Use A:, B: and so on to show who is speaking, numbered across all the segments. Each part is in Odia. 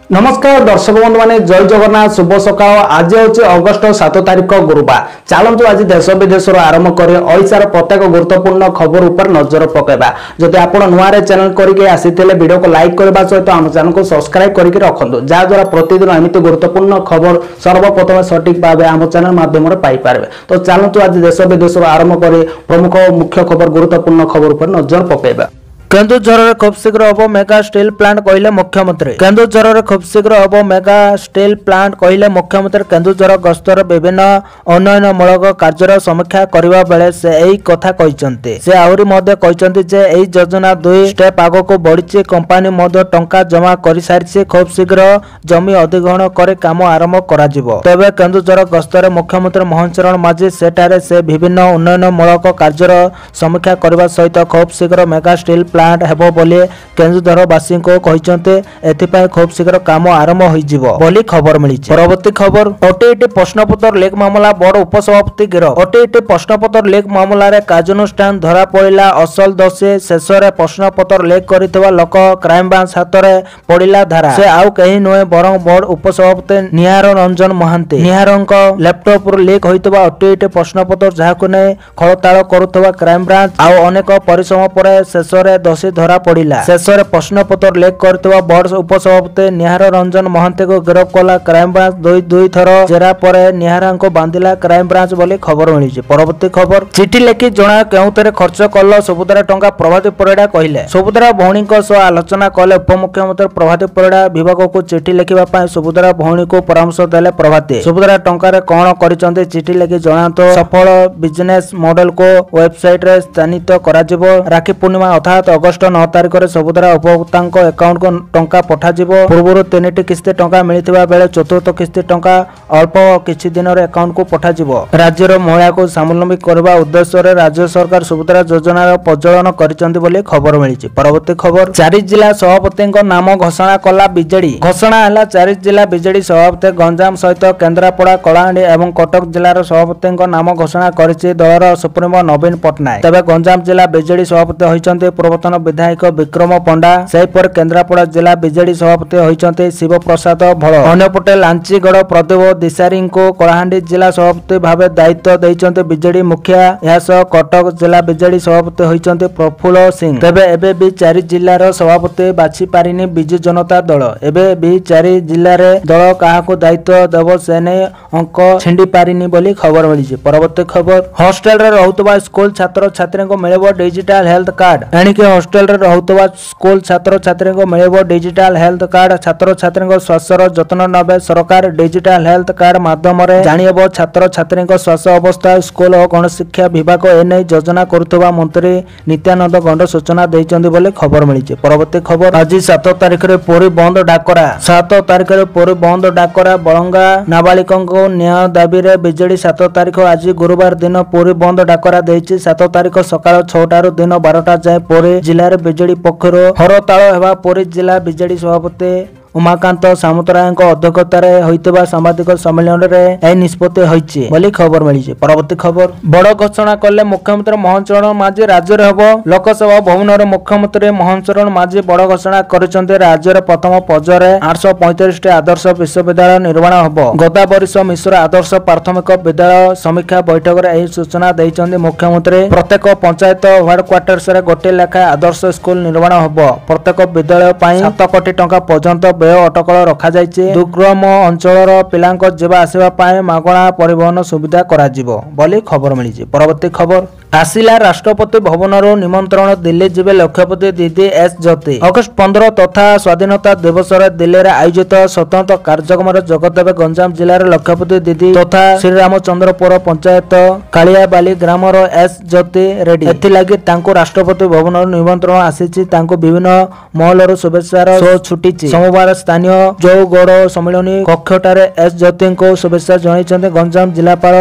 A: नमस्कार दर्शक बंधु मैंने जय जगन्नाथ शुभ सकाल। आज हूँ अगस्ट 7 तारिख गुरुवार। चलतु आज देश विदेश आरंभ कर ओडिशार प्रत्येक गुरुत्वपूर्ण खबर उपर नजर पकेबा। जदि आप नुआ चैनल करके आसीथिले वीडियो को लाइक करने सहित आम चैनल को सब्सक्राइब करके रखु जहाद्वारा प्रतिदिन एमती गुरुत्वपूर्ण खबर सर्वप्रथम सठिक भाव आम चैनल माध्यम पाई पारे। तो चलतु आज देश विदेश आरंभ कर प्रमुख मुख्य खबर गुरुत्वपूर्ण खबर उपर नजर पकेबा।
B: केन्दुझर खूब शीघ्र हम मेगा स्टील प्लांट कहले मुख्यमंत्री। केन्दुझर खूब शीघ्र हम मेगा स्टील प्लांट कहले मुख्यमंत्री। केन्दुझर गस्तर विभिन्न उन्नयनमूलक कार्यर समीक्षा करने बेले से यही कथा कहते। से आहरी मध्य कहते जे यही योजना 2 स्टेप आगक बढ़ी। कंपानी मध्य टंका जमा कर सारी। खूब शीघ्र जमी अधिग्रहण कर काम आरंभ करा जिवो। तेबे केन्दुझर गस्तर मुख्यमंत्री मोहन चरण माझी सेठारे से विभिन्न उन्नयनमूलक कार्यर समीक्षा करने सहित खूब शीघ्र मेगा स्टील प्लांट हेबो बोली केन्दुझरवासी को कहते। एथिपाई खूब शीघ्र काम आरंभ होइजिवो बोली खबर मिली। परवर्ती खबर ओटीईटी प्रश्नपत्र लीक मामला बड़ उपसभापति गिरफ। ओटीईटी प्रश्नपत्र लीक मामला रे कार्यानुष्ठान धरा पड़िला असल दोषी। शेष रे प्रश्नपत्र लीक करितवा लोक क्राइम ब्रांच हाथ रे पड़िला धारा। से आउ कहीं नुहे बरं बड़ उपसभापति निहार रंजन महांती। निहारंक लैपटॉप रू लीक होइतवा ओटीईटी प्रश्नपत्र जाहाकु ने खळताळ करुतवा क्राइम ब्रांच आउ अनेक परिश्रम परे शेष रे दोषी धरा पड़िला। शेष रे प्रश्नपत्र लीक करथिबा बड़ उपसभापति निहार रंजन महांती को गिरफ कला क्राइम ब्रांच। दुई थर जेरा परे निहारा को बांधिला क्राइम ब्रांच बोली खबर मिली। परवर्ती खबर चिठी लेखि जना केउतरे खर्च कल सुभद्रा टंका प्रभाती परिडा कहले। सुभद्रा भौणी सह आलोचना कले उपमुख्यमंत्री प्रभाती परिडा। विभाग को चिठी लिखिबा पय सुभद्रा भौणी को परामर्श देले प्रभाती। सुभद्रा टंका रे कोन करिसंते चिठी लेखि जणातो सफल बिजनेस मॉडल को वेबसाइट रे स्थानित करा जिवो। राखी पूर्णिमा अर्थात अगस्ट 9 तारिख रे सुभद्रा उपभोक्ता अकाउंट को टंका पठा जिवो। पूर्व 3टी किस्ती टंका मिलिथिबा बेले चतुर्थ किस्ती टंका अल्प किछि दिन रे अकाउंट को पठा जिवो। राज्य रो महिला को स्वावलंबी करबा उद्देश्य रे राज्य सरकार सुभद्रा योजना रो प्रज्वलन करिसंती बोली खबर मिलिछि। परवर्ती खबर 4 जिला सभापति नाम घोषणा कला बीजेडी। घोषणा हला 4 जिला बीजेडी सभापति गंजाम सहित केन्द्रापड़ा कलाहांडी एवं कटक जिलार सभापति नाम घोषणा करिछि दलर सुप्रीमो नवीन पटनायक। तबे गंजाम जिला बीजेडी सभापति होइछन्ते पूर्वतन विधायक विक्रम पंडा। सेहीपर केन्द्रापड़ा जिला बीजेडी सभापति होइछन्ते शिव प्रसाद भळ। अन्यपटे लांचीगढ़ प्रदीप दिसारी को कलाहांडी जिला सभापति भावे दायित्व दैछन्ते बीजेडी मुखिया। यासह कटक जिला बीजेडी सभापति होइछन्ते प्रफुल्ल सिंह। तेबे एबे भी 4 जिल्लार सभापति बाछि पारिनी बिजु जनता दल। एबे भी 4 जिल्ला रे दल काहाको दायित्व देव सेने अंक छिंडी पारिनी बोली खबर मिली। परवर्ती खबर हॉस्टल रे रहउतबा स्कूल छात्र छात्री को मिलेबो डिजिटल हेल्थ कार्ड। एणिके हॉस्टल रे रहउतबा स्कूल छात्र छात्री को मिलेबो डिजिटल हेल्थ कार्ड। छात्र छात्री को स्वास्थ्यर जतन नबे सरकार। डिजिटल हेल्थ कार्ड माध्यम रे जानिबो छात्र छात्री को स्वास्थ्य अवस्था। स्कूल और गणशिक्षा विभाग एने योजना करुतबा मंत्री नित्यानंद गंड सूचना दैचंदी बोले खबर मिली। परवर्ती खबर आज 7 तारिख रे पुरी बंद डाकरा। 7 तारिख रे पुरी बंद डाकरा। बळंगा नाबालिका को न्याय दाबी रे बीजेडी 7 तारिख आज गुरुवार दिन पुरी बंद डाकरा देछि। 7 तारिख सकाळ 6टा रू दिन 12टा जाय पुरी जिल्ला रे बीजेडी पक्षरु हरताळ हेबा पुरी जिला बीजेडी सभापति उमाकांत सामुतराय अध्यक्षतार होइतबा सांबादिक सम्मेलन रे ए निष्पत्ति होइछि बोली खबर मिली। परवर्ती खबर बड़ घोषणा कले मुख्यमंत्री मोहन चरण माझी। राज्य रे हबो लोकसभा भवन रे मुख्यमंत्री मोहन चरण माझी बड़ घोषणा करिसंते। राज्य रे प्रथम पर्याय रे 835 टी आदर्श विश्वविद्यालय निर्माण हबो। गोदावरीश मिश्र आदर्श प्राथमिक विद्यालय समीक्षा बैठक रे एही सूचना दैचंदी मुख्यमंत्री। प्रत्येक पंचायत वार्ड क्वार्टर्स रे गोटे लेखा आदर्श स्कूल निर्माण हबो। प्रत्येक विद्यालय पई 7 कोटी टंका पर्यंत अटकल रखा जाइछे। दुर्गम अंचलर पिलांक जेबा आसीबा पाए मागणा परिवहन सुविधा करा जिवो बोली खबर मिली। परवर्ती खबर आसिला राष्ट्रपति भवन निमंत्रण। दिल्ली जिबे लक्षपति दीदी एस ज्योति। अगस्ट 15 तथा स्वाधीनता दिवस दिल्ली रे आयोजित स्वतंत्र कार्यक्रम जोगदेवे गंजाम जिलार लक्षपति दीदी तथा श्रीरामचंद्रपुर पंचायत कालियाबाली ग्रामर एस ज्योति रेड्डी। एथिलागि तांको राष्ट्रपति भवन निमंत्रण आसीछि। तांको विभिन्न महलर शुभेच्छार शो छुटिछि। सोमवार स्थानीय जौगड़ सम्मेलनी कक्षटारे एस ज्योति को शुभेच्छा जणाइछन्ते गंजाम जिलापाल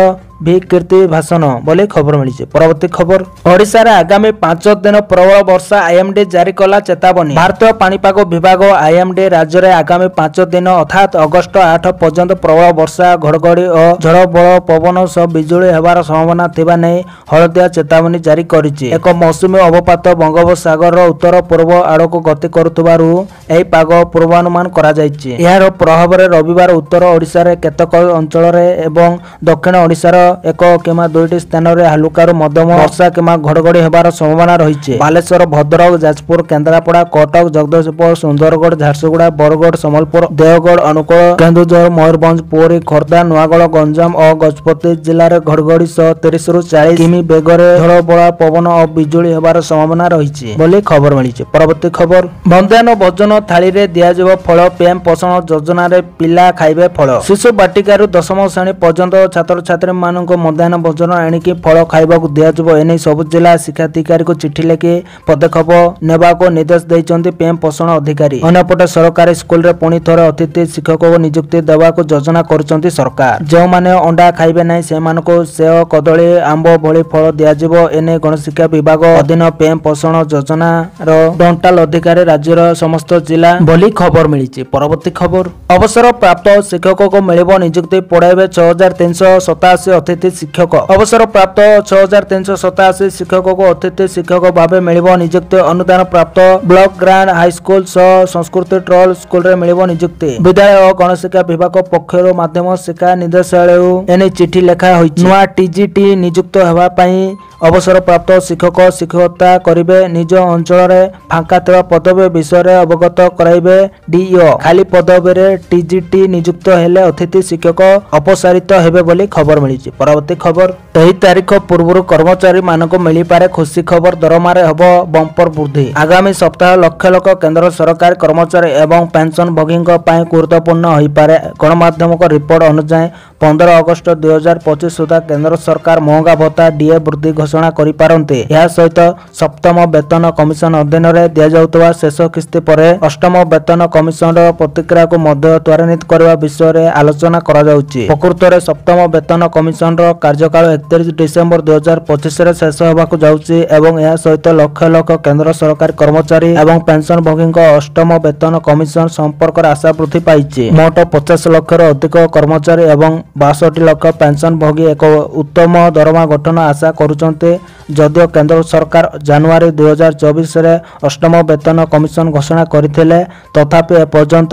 B: ଭି କୀର୍ତ୍ତି ଭାଷଣ ବୋଲି ଖବର ମିଳିଛି। ପରବର୍ତ୍ତୀ ଖବର ଓଡ଼ିଶାରେ ଆଗାମୀ 5 ଦିନ ପ୍ରବଳ ବର୍ଷା ଆଇଏମଡି ଜାରି କଲା ଚେତାବନୀ। ଭାରତୀୟ ପାଣିପାଗ ବିଭାଗ ଆଇଏମଡି ରାଜ୍ୟରେ ଆଗାମୀ 5 ଦିନ ଅର୍ଥାତ୍ ଅଗଷ୍ଟ 8 ପର୍ଯ୍ୟନ୍ତ ପ୍ରବଳ ବର୍ଷା ଘଡ଼ଘଡ଼ି ଓ ଝଡ଼ ବଳ ପବନ ସହ ବିଜୁଳି ହେବାର ସମ୍ଭାବନା ଥିବା ନେଇ ହଳଦିଆ ଚେତାବନୀ ଜାରି କରିଛି। ଏକ ମୌସୁମୀ ଅବପାତ ବଙ୍ଗୋପସାଗରର ଉତ୍ତର ପୂର୍ବ ଆଡ଼କୁ ଗତି କରୁଥିବାରୁ ଏହି ପାଗ ପୂର୍ବାନୁମାନ କରାଯାଇଛି। ଏହାର ପ୍ରଭାବରେ ରବିବାର ଉତ୍ତର ଓଡ଼ିଶାରେ କେତେକ ଅଞ୍ଚଳରେ ଏବଂ ଦକ୍ଷିଣ ଓଡ଼ିଶାର 1 କିମ୍ବା 2ଟି ସ୍ଥାନରେ ହାଲୁକାରୁ ମଧ୍ୟମ ବର୍ଷା କିମ୍ବା ଘଡ଼ଘଡ଼ି ହେବାର ସମ୍ଭାବନା ରହିଛି। ବାଲେଶ୍ୱର, ଭଦ୍ରକ, ଯାଜପୁର, କେନ୍ଦ୍ରାପଡ଼ା, କଟକ, ଜଗତସିଂହପୁର, ସୁନ୍ଦରଗଡ଼, ଝାରସୁଗୁଡ଼ା, ବରଗଡ଼, ସମ୍ବଲପୁର, ଦେଓଗଡ଼, ଅନୁଗୁଳ, କେନ୍ଦୁଝର, ମୟୂରଭଞ୍ଜ, ପୁରୀ, ଖୋର୍ଦ୍ଧା, ନୂଆଗଡ଼, ଗଞ୍ଜାମ ଓ ଗଜପତି ଜିଲ୍ଲାରେ ଘଡ଼ଘଡ଼ି ସହ 30ରୁ 40 କିମି ବେଗରେ ଝଡ଼ ବଳା ପବନ ଓ ବିଜୁଳି ହେବାର ସମ୍ଭାବନା ରହିଛି ବୋଲି ଖବର ମିଳିଛି। ପରବର୍ତ୍ତୀ ଖବର ମଧ୍ୟାହ୍ନ ଭୋଜନ ଥାଳିରେ ଦିଆଯିବ ଫଳ। ପିଏମ୍ ପୋଷଣ ଯୋଜନାରେ ପିଲା ଖାଇବେ ଫଳ। ଶିଶୁ ବାଟିକାରୁ 10ମ ଶ୍ରେଣୀ ପର୍ଯ୍ୟନ୍ତ ଛାତ୍ରଛାତ୍ରୀମାନଙ୍କୁ ମଧ୍ୟାହ୍ନ ଭୋଜନ ଆଣିକି ଫଳ ଖାଇବାକୁ ଦିଆଯିବ। ଏନେଇ ସବୁ ଜିଲ୍ଲା ଶିକ୍ଷାଧିକାରୀଙ୍କୁ ଚିଠି ଲେଖି ପଦକ୍ଷେପ ନେବାକୁ ନିର୍ଦ୍ଦେଶ ଦେଇଛନ୍ତି ପିଏମ୍ ପୋଷଣ ଅଧିକାରୀ। ଅନ୍ୟପଟେ ସରକାରୀ ସ୍କୁଲରେ ପୁଣି ଥରେ ଅତିଥି ଶିକ୍ଷକଙ୍କୁ ନିଯୁକ୍ତି ଦେବାକୁ ଯୋଜନା କରୁଛନ୍ତି ସରକାର। ଯେଉଁମାନେ ଅଣ୍ଡା ଖାଇବେ ନାହିଁ ସେମାନଙ୍କୁ ସେଓ, କଦଳୀ, ଆମ୍ବ ଭଳି ଫଳ ଦିଆଯିବ। ଏନେଇ ଗଣଶିକ୍ଷା ବିଭାଗ ଅଧୀନ ପିଏମ୍ ପୋଷଣ ଯୋଜନାର ଡେଣ୍ଟାଲ ଅଧିକାରୀ ରାଜ୍ୟର ସମସ୍ତ ଜିଲ୍ଲା ବୋଲି ଖବର ମିଳିଛି। ପରବର୍ତ୍ତୀ ଖବର ଅବସରପ୍ରାପ୍ତ ଶିକ୍ଷକଙ୍କୁ ମିଳିବ ନିଯୁକ୍ତି। ପଢ଼ାଇବେ 6387 ଅତିଥି ଶିକ୍ଷକ। ଅବସରପ୍ରାପ୍ତ 6387 ଶିକ୍ଷକଙ୍କୁ ଅତିଥି ଶିକ୍ଷକ ଭାବେ ମିଳିବ ନିଯୁକ୍ତି। ଅନୁଦାନ ପ୍ରାପ୍ତ ବ୍ଲକ ଗ୍ରାଣ୍ଡ ହାଇସ୍କୁଲ ସହ ସଂସ୍କୃତି ଟ୍ରଲ ସ୍କୁଲରେ ମିଳିବ ନିଯୁକ୍ତି। ବିଦ୍ୟାଳୟ ଓ ଗଣଶିକ୍ଷା ବିଭାଗ ପକ୍ଷରୁ ମାଧ୍ୟମ ଶିକ୍ଷା ନିର୍ଦ୍ଦେଶାଳୟକୁ ଏନେଇ ଚିଠି ଲେଖା ହୋଇଛି। ନୂଆ ଟିଜିଟି ନିଯୁକ୍ତ ହେବା ପାଇଁ ଅବସରପ୍ରାପ୍ତ ଶିକ୍ଷକ ଶିକ୍ଷକତା କରିବେ। ନିଜ ଅଞ୍ଚଳରେ ଫାଙ୍କା ଥିବା ପଦବୀ ବିଷୟରେ ଅବଗତ କରାଇବେ ଡିଇଓ। ଖାଲି ପଦବୀରେ ଟିଜିଟି ନିଯୁକ୍ତ ହେଲେ ଅତିଥି ଶିକ୍ଷକ ଅପସାରିତ ହେବେ ବୋଲି ଖବର ମିଳିଛି। ପରବର୍ତ୍ତୀ ଖବର ଏହି ତାରିଖ ପୂର୍ବରୁ କର୍ମଚାରୀମାନଙ୍କୁ ମିଳିପାରେ ଖୁସି ଖବର। ଦରମାରେ ହେବ ବମ୍ପର ବୃଦ୍ଧି। ଆଗାମୀ ସପ୍ତାହ ଲକ୍ଷ ଲକ୍ଷ କେନ୍ଦ୍ର ସରକାରୀ କର୍ମଚାରୀ ଏବଂ ପେନ୍ସନ ଭୋଗୀଙ୍କ ପାଇଁ ଗୁରୁତ୍ୱପୂର୍ଣ୍ଣ ହୋଇପାରେ। ଗଣମାଧ୍ୟମଙ୍କ ରିପୋର୍ଟ ଅନୁଯାୟୀ 15 ଅଗଷ୍ଟ 2025 ସୁଦ୍ଧା କେନ୍ଦ୍ର ସରକାର ମହଙ୍ଗା ଭତ୍ତା ଡିଏ ବୃଦ୍ଧି ଘୋଷଣା କରିପାରନ୍ତି। ଏହା ସହିତ ସପ୍ତମ ବେତନ କମିଶନ ଅଧୀନରେ ଦିଆଯାଉଥିବା ଶେଷ କିସ୍ତି ପରେ ଅଷ୍ଟମ ବେତନ କମିଶନର ପ୍ରତିକ୍ରିୟାକୁ ମଧ୍ୟ ତ୍ୱରାନ୍ୱିତ କରିବା ବିଷୟରେ ଆଲୋଚନା କରାଯାଉଛି। ପ୍ରକୃତରେ ସପ୍ତମ ବେତନ କମିଶନର କାର୍ଯ୍ୟକାଳ 31 ଡିସେମ୍ବର 2025ରେ ଶେଷ ହେବାକୁ ଯାଉଛି ଏବଂ ଏହା ସହିତ ଲକ୍ଷ ଲକ୍ଷ କେନ୍ଦ୍ର ସରକାରୀ କର୍ମଚାରୀ ଏବଂ ପେନ୍ସନ ଭୋଗୀଙ୍କ ଅଷ୍ଟମ ବେତନ କମିଶନ ସମ୍ପର୍କରେ ଆଶା ବୃଦ୍ଧି ପାଇଛି। ମୋଟ 50 ଲକ୍ଷରୁ ଅଧିକ କର୍ମଚାରୀ ଏବଂ 62 ଲକ୍ଷ ପେନ୍ସନ ଭୋଗୀ ଏକ ଉତ୍ତମ ଦରମା ଗଠନ ଆଶା କରୁଛନ୍ତି। ଯଦିଓ କେନ୍ଦ୍ର ସରକାର ଜାନୁଆରୀ 2024ରେ ଅଷ୍ଟମ ବେତନ କମିଶନ ଘୋଷଣା କରିଥିଲେ ତଥାପି ଏପର୍ଯ୍ୟନ୍ତ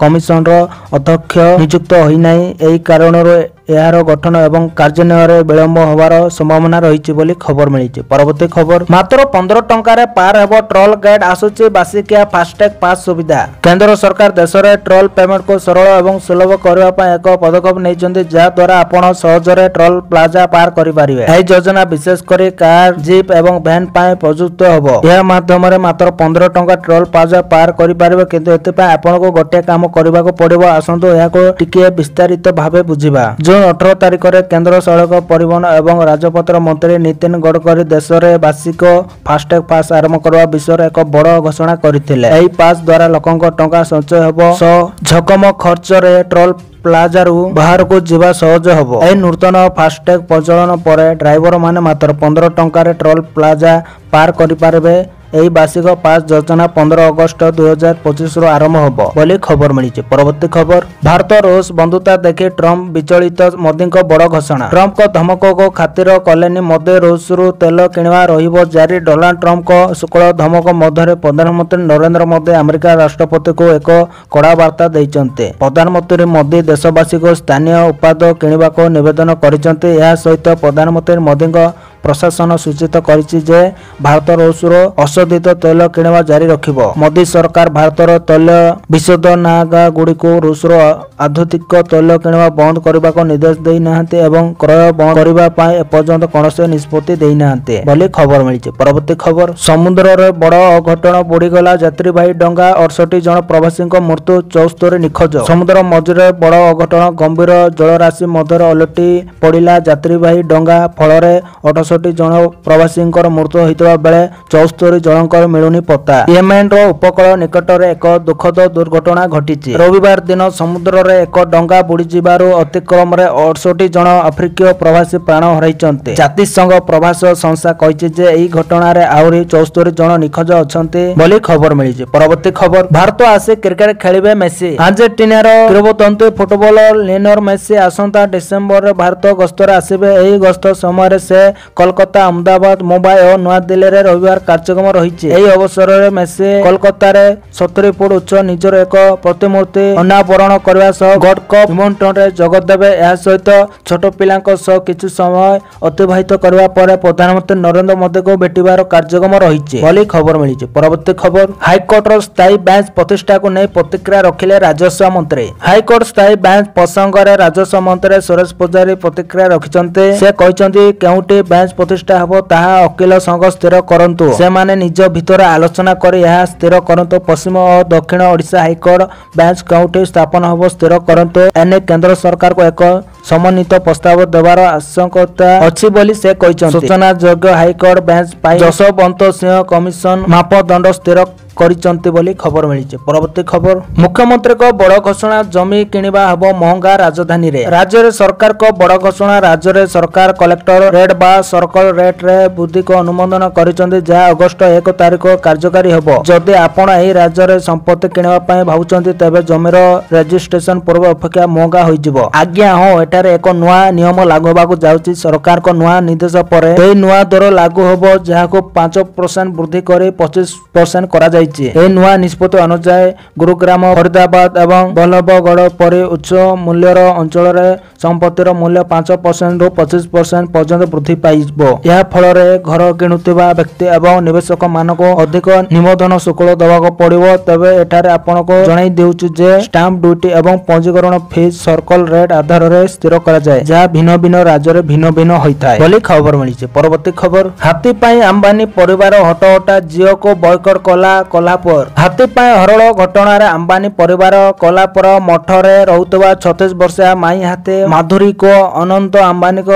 B: କମିଶନର ଅଧ୍ୟକ୍ଷ ନିଯୁକ୍ତ ହୋଇନାହିଁ। ଏହି କାରଣରୁ ଏହାର ଗଠନ ଏବଂ କାର୍ଯ୍ୟାନ୍ୱୟନରେ ବିଳମ୍ବ ହେବାର ସମ୍ଭାବନା ରହିଛି ବୋଲି ଖବର ମିଳିଛି। ପରବର୍ତ୍ତୀ ଖବର ମାତ୍ର 15 ଟଙ୍କାରେ ପାର ହେବ ଟୋଲ୍ ଗେଟ୍। ଆସୁଛି ବାର୍ଷିକିଆ ଫାସ୍ଟ୍ୟାଗ ପାସ୍ ସୁବିଧା। କେନ୍ଦ୍ର ସରକାର ଦେଶରେ ଟୋଲ୍ ପେମେଣ୍ଟକୁ ସରଳ ଏବଂ ସୁଲଭ କରିବା ପାଇଁ ଏକ ପଦକ୍ଷେପ ନେଇଛନ୍ତି ଯାହାଦ୍ୱାରା ଆପଣ ସହଜରେ ଟୋଲ୍ ପ୍ଲାଜା ପାର କରିପାରିବେ। ଏହି ଯୋଜନା ବିଶେଷ କରି କାର, ଜିପ୍ ଏବଂ ଭ୍ୟାନ୍ ପାଇଁ ପ୍ରଯୁକ୍ତ ହେବ। ଏହା ମାଧ୍ୟମରେ ମାତ୍ର 15 ଟଙ୍କା ଟୋଲ୍ ପ୍ଲାଜା ପାର କରିପାରିବେ କିନ୍ତୁ ଏଥିପାଇଁ ଆପଣଙ୍କୁ ଗୋଟିଏ କାମ କରିବାକୁ ପଡ଼ିବ। ଆସନ୍ତୁ ଏହାକୁ ଟିକିଏ ବିସ୍ତାରିତ ଭାବେ ବୁଝିବା। ଜୁନ 18 ତାରିଖରେ କେନ୍ଦ୍ର ସଡ଼କ ପରିବହନ ଏବଂ ରାଜପଥ ମନ୍ତ୍ରୀ ନିତିନ ଗଡ଼କରୀ ଦେଶରେ ବାର୍ଷିକ ଫାସ୍ଟ୍ୟାଗ ପାସ୍ ଆରମ୍ଭ କରିବା ବିଷୟରେ ଏକ ବଡ଼ ଘୋଷଣା କରିଥିଲେ। ଏହି ପାସ୍ ଦ୍ୱାରା ଲୋକଙ୍କ ଟଙ୍କା ସଞ୍ଚୟ ହେବ ସହ ଝକମ ଖର୍ଚ୍ଚରେ ଟୋଲ୍ ପ୍ଲାଜାରୁ ବାହାରକୁ ଯିବା ସହଜ ହେବ। ଏହି ନୂତନ ଫାସ୍ଟ୍ୟାଗ ପ୍ରଚଳନ ପରେ ଡ୍ରାଇଭରମାନେ ମାତ୍ର 15 ଟଙ୍କାରେ ଟୋଲ୍ ପ୍ଲାଜା ପାର କରିପାରିବେ। ଏହି ବାର୍ଷିକ ପାସ୍ ଯୋଜନା 15 ଅଗଷ୍ଟ 2025ରୁ ଆରମ୍ଭ ହେବ ବୋଲି ଖବର ମିଳିଛି। ପରବର୍ତ୍ତୀ ଖବର ଭାରତ ରୁଷ ବନ୍ଧୁତା ଦେଖି ଟ୍ରମ୍ପ ବିଚଳିତ। ମୋଦିଙ୍କ ବଡ଼ ଘୋଷଣା। ଟ୍ରମ୍ପଙ୍କ ଧମକକୁ ଖାତିର କଲେନି ମୋଦି। ରୁଷରୁ ତେଲ କିଣିବା ରହିବ ଜାରି। ଡୋନାଲ୍ଡ ଟ୍ରମ୍ପଙ୍କ ଶୁଳ୍କ ଧମକ ମଧ୍ୟରେ ପ୍ରଧାନମନ୍ତ୍ରୀ ନରେନ୍ଦ୍ର ମୋଦି ଆମେରିକା ରାଷ୍ଟ୍ରପତିଙ୍କୁ ଏକ କଡ଼ା ବାର୍ତ୍ତା ଦେଇଛନ୍ତି। ପ୍ରଧାନମନ୍ତ୍ରୀ ମୋଦି ଦେଶବାସୀଙ୍କୁ ସ୍ଥାନୀୟ ଉତ୍ପାଦ କିଣିବାକୁ ନିବେଦନ କରିଛନ୍ତି। ଏହା ସହିତ ପ୍ରଧାନମନ୍ତ୍ରୀ ମୋଦିଙ୍କ ପ୍ରଶାସନ ସୂଚିତ କରିଛି ଯେ ଭାରତ ରୁଷରୁ ଅଶୋଧିତ ତୈଳ କିଣିବା ଜାରି ରଖିବ। ମୋଦି ସରକାର ଭାରତର ତୈଳ ବିଶୋଧନାଗାରଗୁଡ଼ିକୁ ରୁଷରୁ ଆଧୁନିକ ତୈଳ କିଣିବା ବନ୍ଦ କରିବାକୁ ନିର୍ଦ୍ଦେଶ ଦେଇନାହାନ୍ତି ଏବଂ କ୍ରୟ ବନ୍ଦ କରିବା ପାଇଁ ଏପର୍ଯ୍ୟନ୍ତ କୌଣସି ନିଷ୍ପତ୍ତି ଦେଇନାହାନ୍ତି ବୋଲି ଖବର ମିଳିଛି। ପରବର୍ତ୍ତୀ ଖବର ସମୁଦ୍ରରେ ବଡ଼ ଅଘଟଣ। ବୁଡ଼ିଗଲା ଯାତ୍ରୀବାହୀ ଡଙ୍ଗା। 68 ଜଣ ପ୍ରବାସୀଙ୍କ ମୃତ୍ୟୁ, 74 ନିଖୋଜ। ସମୁଦ୍ର ମଝିରେ ବଡ଼ ଅଘଟଣ। ଗମ୍ଭୀର ଜଳରାଶି ମଧ୍ୟରେ ଓଲଟି ପଡ଼ିଲା ଯାତ୍ରୀବାହୀ ଡଙ୍ଗା। ଫଳରେ 68 68 ଜଣ ପ୍ରବାସୀଙ୍କର ମୃତ୍ୟୁ ହୋଇଥିବା ବେଳେ 74 ଜଣଙ୍କର ମିଳୁନି ପତ୍ତା। ୟେମେନର ଉପକୂଳ ନିକଟରେ ଏକ ଦୁଃଖଦ ଦୁର୍ଘଟଣା ଘଟିଛି। ରବିବାର ଦିନ ସମୁଦ୍ରରେ ଏକ ଡଙ୍ଗା ବୁଡ଼ିଯିବାରୁ ଅତିକ୍ରମରେ 68 ଜଣ ଆଫ୍ରିକୀୟ ପ୍ରବାସୀ ପ୍ରାଣ ହରାଇଛନ୍ତି। ଜାତିସଂଘ ପ୍ରବାସ ସଂସ୍ଥା କହିଛି ଯେ ଏହି ଘଟଣାରେ ଆହୁରି 74 ଜଣ ନିଖୋଜ ଅଛନ୍ତି ବୋଲି ଖବର ମିଳିଛି। ପରବର୍ତ୍ତୀ ଖବର, ଭାରତ ଆସି କ୍ରିକେଟ ଖେଳିବେ ମେସି। ଆର୍ଜେଣ୍ଟିନାର କିଂବଦନ୍ତୀ ଫୁଟବଲର ଲିଓନେଲ ମେସି ଆସନ୍ତା ଡିସେମ୍ବରରେ ଭାରତ ଗସ୍ତରେ ଆସିବେ। ଏହି ଗସ୍ତ ସମୟରେ ସେ କୋଲକାତା, ଅହମ୍ମଦାବାଦ, ମୁମ୍ବାଇ ଓ ନୂଆଦିଲ୍ଲୀରେ ରବିବାର କାର୍ଯ୍ୟକ୍ରମ ରହିଛି। ଏହି ଅବସରରେ ମେସି କୋଲକାତାରେ 70 ଫୁଟ ଉଚ୍ଚ ନିଜର ଏକ ପ୍ରତିମୂର୍ତ୍ତି ଅନାବରଣ କରିବା ସହ ଗୋଲ୍ଡ କପ୍ ଇଭେଣ୍ଟରେ ଯୋଗ ଦେବେ। ଏହା ସହିତ ଛୋଟ ପିଲାଙ୍କ ସହ କିଛି ସମୟ ଅତିବାହିତ କରିବା ପରେ ପ୍ରଧାନମନ୍ତ୍ରୀ ନରେନ୍ଦ୍ର ମୋଦିଙ୍କୁ ଭେଟିବାର କାର୍ଯ୍ୟକ୍ରମ ରହିଛି ବୋଲି ଖବର ମିଳିଛି। ପରବର୍ତ୍ତୀ ଖବର, ହାଇକୋର୍ଟର ସ୍ଥାୟୀ ବେଞ୍ଚ ପ୍ରତିଷ୍ଠାକୁ ନେଇ ପ୍ରତିକ୍ରିୟା ରଖିଲେ ରାଜସ୍ୱ ମନ୍ତ୍ରୀ। ହାଇକୋର୍ଟ ସ୍ଥାୟୀ ବେଞ୍ଚ ପ୍ରସଙ୍ଗରେ ରାଜସ୍ୱ ମନ୍ତ୍ରୀ ସୁରେଶ ପୂଜାରୀ ପ୍ରତିକ୍ରିୟା ରଖିଛନ୍ତି। ସେ କହିଛନ୍ତି କେଉଁଠି ବେଞ୍ଚ ପ୍ରତିଷ୍ଠା ହେବ ତାହା ଓକିଲ ସଂଘ ସ୍ଥିର କରନ୍ତୁ। ସେମାନେ ନିଜ ଭିତରେ ଆଲୋଚନା କରି ଏହା ସ୍ଥିର କରନ୍ତୁ। ପଶ୍ଚିମ ଓ ଦକ୍ଷିଣ ଓଡ଼ିଶା ହାଇକୋର୍ଟ ବେଞ୍ଚ କେଉଁଠି ସ୍ଥାପନ ହେବ ସ୍ଥିର କରନ୍ତୁ। ଏନେଇ କେନ୍ଦ୍ର ସରକାରକୁ ଏକ ସମନ୍ୱିତ ପ୍ରସ୍ତାବ ଦେବାର ଆବଶ୍ୟକତା ଅଛି ବୋଲି ସେ କହିଛନ୍ତି। ସୂଚନାଯୋଗ୍ୟ ହାଇକୋର୍ଟ ବେଞ୍ଚ ପାଇଁ ଯଶୋବନ୍ତ ସିଂହ କମିଶନ ମାପଦଣ୍ଡ ସ୍ଥିର କରିଛନ୍ତି ବୋଲି ଖବର ମିଳିଛି। ପରବର୍ତ୍ତୀ ଖବର, ମୁଖ୍ୟମନ୍ତ୍ରୀଙ୍କ ବଡ଼ ଘୋଷଣା, ଜମି କିଣିବା ହେବ ମହଙ୍ଗା ରାଜଧାନୀରେ। ରାଜ୍ୟରେ ସରକାରଙ୍କ ବଡ଼ ଘୋଷଣା। ରାଜ୍ୟରେ ସରକାର କଲେକ୍ଟର ରେଟ୍ ବା ସର୍କଲ ରେଟ୍ରେ ବୃଦ୍ଧିକୁ ଅନୁମୋଦନ କରିଛନ୍ତି, ଯାହା ଅଗଷ୍ଟ 1 ତାରିଖ କାର୍ଯ୍ୟକାରୀ ହେବ। ଯଦି ଆପଣ ଏହି ରାଜ୍ୟରେ ସମ୍ପତ୍ତି କିଣିବା ପାଇଁ ଭାବୁଛନ୍ତି ତେବେ ଜମିର ରେଜିଷ୍ଟ୍ରେସନ ପୂର୍ବ ଅପେକ୍ଷା ମହଙ୍ଗା ହୋଇଯିବ। ଆଜ୍ଞା ହଁ, ଏଠାରେ ଏକ ନୂଆ ନିୟମ ଲାଗୁ ହେବାକୁ ଯାଉଛି। ସରକାରଙ୍କ ନୂଆ ନିର୍ଦ୍ଦେଶ ପରେ ଏହି ନୂଆ ଦର ଲାଗୁ ହେବ, ଯାହାକୁ 5% ବୃଦ୍ଧି କରି 25% କରାଯାଇଛି। ଏହି ନୂଆ ନିଷ୍ପତ୍ତି ଅନୁଯାୟୀ ଗୁରୁଗ୍ରାମ, ଫରିଦାବାଦ ଏବଂ ବଲ୍ଲଭଗଡ଼ ପରି ଉଚ୍ଚ ମୂଲ୍ୟର ଅଞ୍ଚଳରେ ସମ୍ପତ୍ତିର ମୂଲ୍ୟ 5% ରୁ 25% ପର୍ଯ୍ୟନ୍ତ ବୃଦ୍ଧି ପାଇବ। ଏହା ଫଳରେ ଘର କିଣୁଥିବା ବ୍ୟକ୍ତି ଏବଂ ନିବେଶକମାନଙ୍କୁ ଅଧିକ ନିବନ୍ଧନ ଶୁଳ୍କ ଦେବାକୁ ପଡ଼ିବ। ତେବେ ଏଠାରେ ଆପଣଙ୍କୁ ଜଣାଇ ଦେଉଛି ଯେ ଷ୍ଟାମ୍ପ ଡ୍ୟୁଟି ଏବଂ ପଞ୍ଜୀକରଣ ଫିସ୍ ସର୍କଲ ରେଟ୍ ଆଧାରରେ ସ୍ଥିର କରାଯାଏ, ଯାହା ଭିନ୍ନ ଭିନ୍ନ ରାଜ୍ୟରେ ଭିନ୍ନ ଭିନ୍ନ ହୋଇଥାଏ ବୋଲି ଖବର ମିଳିଛି। ପରବର୍ତ୍ତୀ ଖବର, ହାତୀ ପାଇଁ ଆମ୍ବାନୀ ପରିବାର ହଟହଟା, ଝିଅକୁ ବୟକଟ କଲା କୋହ୍ଲାପୁର। ହାତୀ ପାଇଁ ହରଳ ଘଟଣାରେ ଆମ୍ବାନୀ ପରିବାର କୋହ୍ଲାପୁର ମଠରେ ରହୁଥିବା 36 ବର୍ଷିଆ ମାଇ ହାତୀ ମାଧୁରୀକୁ ଅନନ୍ତ ଆମ୍ବାନୀଙ୍କ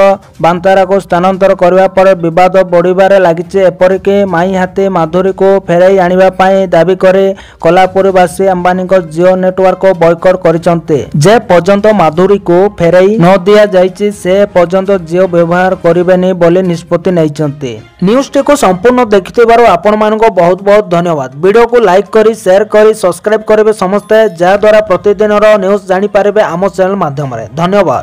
B: ବାନ୍ତାରାକୁ ସ୍ଥାନାନ୍ତର କରିବା ପରେ ବିବାଦ ବଢ଼ିବାରେ ଲାଗିଛି। ଏପରିକି ମାଇ ହାତୀ ମାଧୁରୀକୁ ଫେରାଇ ଆଣିବା ପାଇଁ ଦାବି କରି କୋହ୍ଲାପୁରବାସୀ ଆମ୍ବାନୀଙ୍କ ଜିଓ ନେଟୱାର୍କ ବୟକଟ କରିଛନ୍ତି। ଯେ ପର୍ଯ୍ୟନ୍ତ ମାଧୁରୀକୁ ଫେରାଇ ନ ଦିଆଯାଇଛି ସେ ପର୍ଯ୍ୟନ୍ତ ଜିଓ ବ୍ୟବହାର କରିବେନି ବୋଲି ନିଷ୍ପତ୍ତି ନେଇଛନ୍ତି। ନ୍ୟୁଜଟିକୁ ସମ୍ପୂର୍ଣ୍ଣ ଦେଖିଥିବାରୁ ଆପଣମାନଙ୍କୁ ବହୁତ ବହୁତ ଧନ୍ୟବାଦ। ଭିଡ଼ିଓକୁ ଲାଇକ୍ କରି ସେୟାର କରି ସବସ୍କ୍ରାଇବ କରିବେ ସମସ୍ତେ, ଯାହାଦ୍ୱାରା ପ୍ରତିଦିନର ନ୍ୟୁଜ୍ ଜାଣିପାରିବେ ଆମ ଚ୍ୟାନେଲ ମାଧ୍ୟମରେ। ଧନ୍ୟବାଦ।